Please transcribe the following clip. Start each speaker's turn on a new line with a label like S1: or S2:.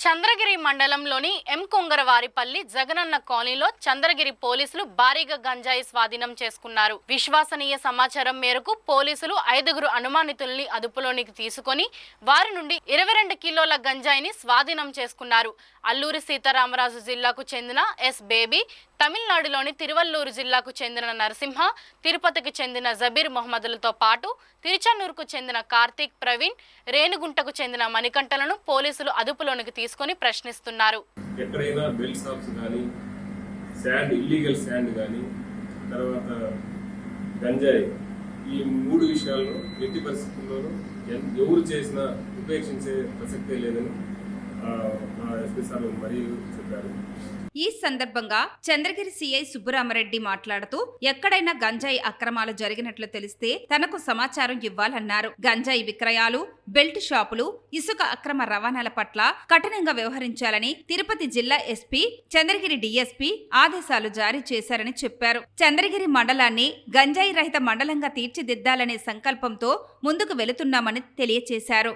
S1: చంద్రగిరి మండలంలోని ఎం కొంగరవారిపల్లి జగనన్న కాలనీలో చంద్రగిరి పోలీసులు భారీగా గంజాయి స్వాధీనం చేసుకున్నారు. విశ్వసనీయ సమాచారం మేరకు పోలీసులు 5గురు అనుమానితుల్ని అదుపులోనికి తీసుకొని వారి నుండి 22 కిలోల గంజాయిని స్వాధీనం చేసుకున్నారు. అల్లూరి సీతారామరాజు జిల్లాకు చెందిన ఎస్ బేబీ, తమిళనాడులోని తిరువల్లూరు జిల్లాకు చెందిన నరసింహ, తిరుపతికి చెందిన జబీర్ మొహమ్మద్లతో పాటు తిరుచానూరుకు చెందిన కార్తీక్, ప్రవీణ్, రేణుగుంటకు చెందిన మణికంఠలను పోలీసులు అదుపులోనికి తీసుకొని ప్రశ్నిస్తున్నారు.
S2: ఎక్కడైనా బెల్ట్ షాప్స్ కానీ, శాండ్, ఇల్లీగల్ శాండ్ కానీ, తర్వాత గంజాయి, ఈ 3 విషయాల్లో ఎట్టి పరిస్థితుల్లోనూ ఎవరు చేసినా ఉపేక్షించే ప్రసక్తే లేదని ఎస్పీ సార్ మరియు చెప్పారు.
S3: ఈ సందర్భంగా చంద్రగిరి సిఐ సుబ్బరామరెడ్డి మాట్లాడుతూ ఎక్కడైనా గంజాయి అక్రమాలు జరిగినట్లు తెలిస్తే తనకు సమాచారం ఇవ్వాలన్నారు. గంజాయి విక్రయాలు, బెల్ట్ షాపులు, ఇసుక అక్రమ రవాణాల పట్ల కఠినంగా వ్యవహరించాలని తిరుపతి జిల్లా ఎస్పీ, చంద్రగిరి డీఎస్పీ ఆదేశాలు జారీ చేశారని చెప్పారు. చంద్రగిరి మండలాన్ని గంజాయి రహిత మండలంగా తీర్చిదిద్దాలనే సంకల్పంతో ముందుకు వెళుతున్నామని తెలియజేశారు.